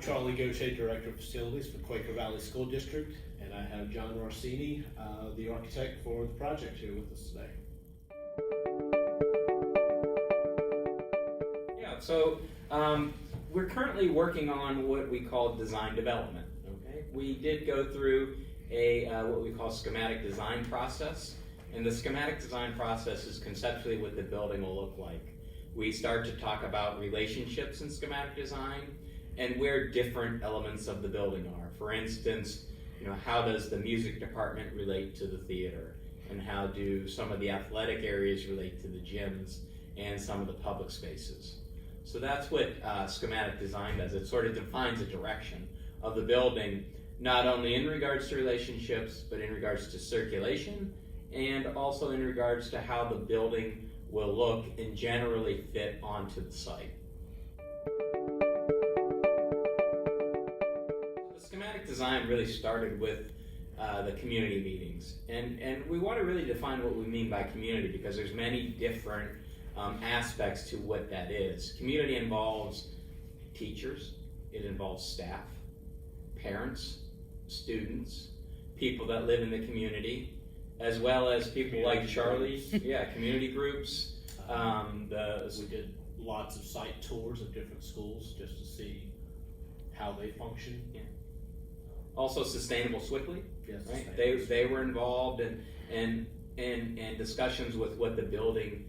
I'm Charlie Gauthier, Director of Facilities for Quaker Valley School District, and I have John Orsini, the architect for the project, here with us today. Yeah, so we're currently working on what we call design development. Okay, we did go through a what we call schematic design process, and the schematic design process is conceptually what the building will look like. We start to talk about relationships in schematic design and where different elements of the building are. For instance, how does the music department relate to the theater? And how do some of the athletic areas relate to the gyms and some of the public spaces? So that's what schematic design does. It sort of defines a direction of the building, not only in regards to relationships, but in regards to circulation, and also in regards to how the building will look and generally fit onto the site. The schematic design really started with the community meetings, and we want to really define what we mean by community, because there's many different aspects to what that is. Community involves teachers, it involves staff, parents, students, people that live in the community, as well as people like Charlie, community groups. We did lots of site tours of different schools just to see how they function. Yeah. Also, Sustainable Swiftly. Yes, right? They were involved in discussions with what the building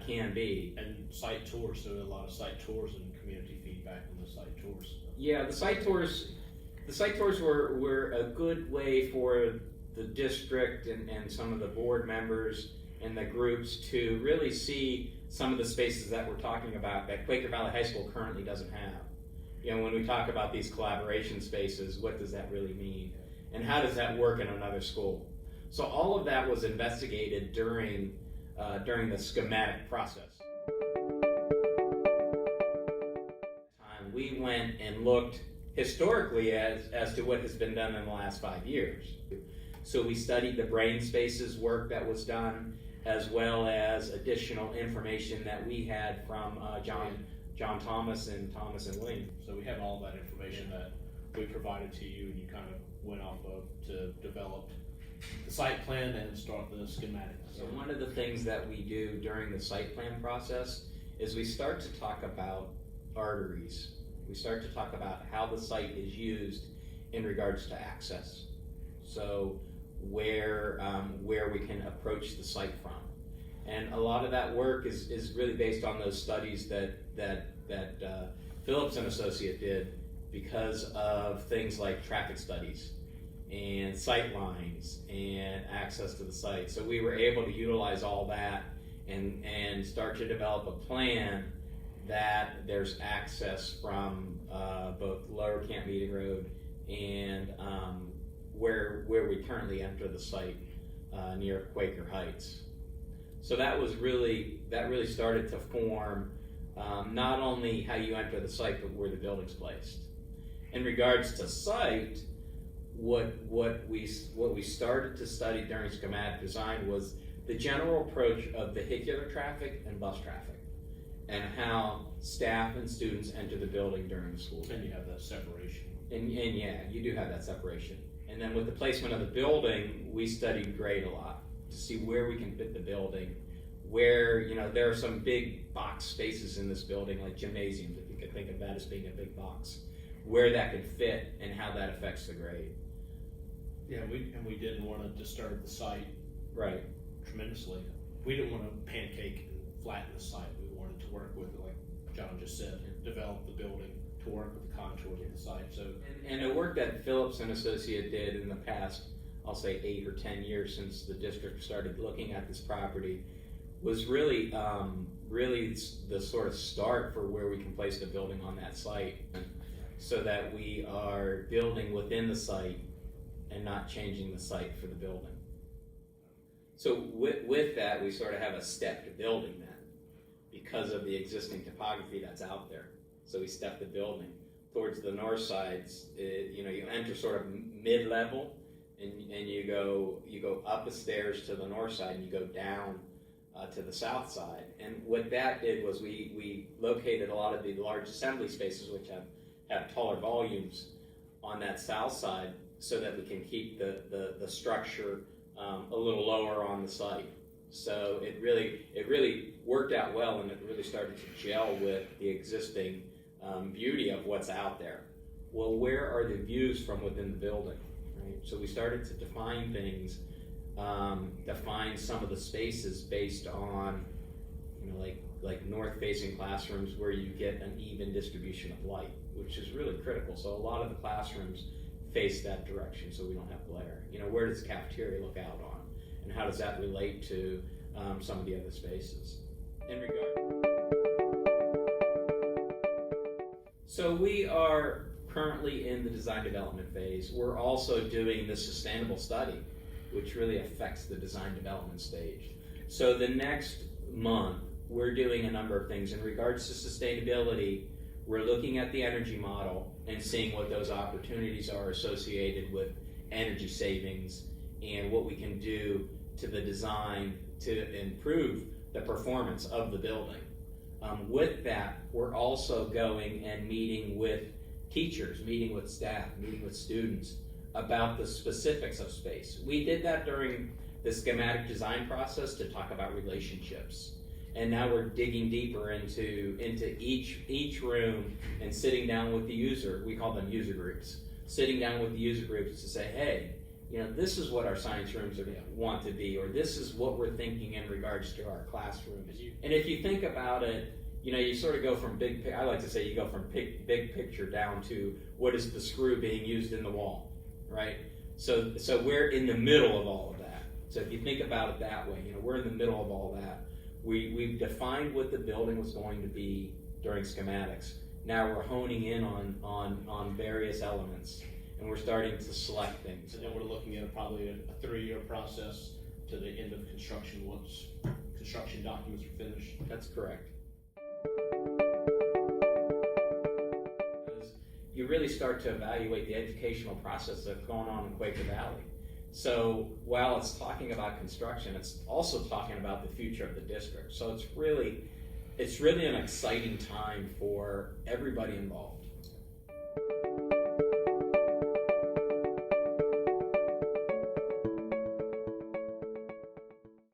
can be. And site tours, so a lot of site tours and community feedback on the site tours. Yeah, the site tours were a good way for the district and some of the board members and the groups to really see some of the spaces that we're talking about that Quaker Valley High School currently doesn't have. When we talk about these collaboration spaces, what does that really mean? And how does that work in another school? So all of that was investigated during the schematic process. We went and looked historically as to what has been done in the last 5 years. So we studied the brain spaces work that was done, as well as additional information that we had from John Thomas and William. So we have all that information that we provided to you, and you kind of went off of to develop the site plan and start the schematic. So one of the things that we do during the site plan process is we start to talk about arteries. We start to talk about how the site is used in regards to access. So where we can approach the site from. And a lot of that work is really based on those studies that Phillips and Associate did, because of things like traffic studies and sight lines and access to the site. So we were able to utilize all that and start to develop a plan that there's access from both Lower Camp Meeting Road and where we currently enter the site near Quaker Heights. So that really started to form not only how you enter the site, but where the building's placed. In regards to site, what we started to study during schematic design was the general approach of vehicular traffic and bus traffic, and how staff and students enter the building during the school day. And you have that separation. And yeah, you do have that separation. And then with the placement of the building, we studied grade a lot to see where we can fit the building, where, there are some big box spaces in this building, like gymnasiums, if you could think of that as being a big box, where that could fit and how that affects the grade. Yeah, we didn't want to disturb the site Right. tremendously. We didn't want to pancake and flatten the site. We wanted to work with it, like John just said, develop the building to work with the contours of the site. So and the work that Phillips and Associate did in the past, I'll say 8 or 10 years since the district started looking at this property, was really the sort of start for where we can place the building on that site, so that we are building within the site and not changing the site for the building. So with that, we sort of have a step to building then, because of the existing topography that's out there. So we step the building towards the north sides. You enter sort of mid-level, and you go up the stairs to the north side, and you go down to the south side. And what that did was we located a lot of the large assembly spaces, which have have taller volumes on that south side so that we can keep the structure a little lower on the site. So it really worked out well, and it really started to gel with the existing beauty of what's out there. Well, where are the views from within the building, right? So we started to define things, define some of the spaces based on, like north-facing classrooms where you get an even distribution of light, which is really critical. So a lot of the classrooms face that direction so we don't have glare. Where does the cafeteria look out on? And how does that relate to some of the other spaces? So we are currently in the design development phase. We're also doing the sustainable study, which really affects the design development stage. So the next month, we're doing a number of things. In regards to sustainability, we're looking at the energy model and seeing what those opportunities are associated with energy savings and what we can do to the design to improve the performance of the building. With that, we're also going and meeting with teachers, meeting with staff, meeting with students about the specifics of space. We did that during the schematic design process to talk about relationships. And now we're digging deeper into each room and sitting down with the user. We call them user groups. Sitting down with the user groups to say, hey, this is what our science rooms want to be, or this is what we're thinking in regards to our classrooms. And if you think about it, you sort of go from I like to say you go from big picture down to what is the screw being used in the wall, right? So we're in the middle of all of that. So if you think about it that way, we're in the middle of all that. We've defined what the building was going to be during schematics. Now we're honing in on various elements, and we're starting to select things. And then we're looking at probably a 3-year process to the end of construction once construction documents are finished. That's correct. You really start to evaluate the educational process that's going on in Quaker Valley. So while it's talking about construction, it's also talking about the future of the district. So it's really an exciting time for everybody involved.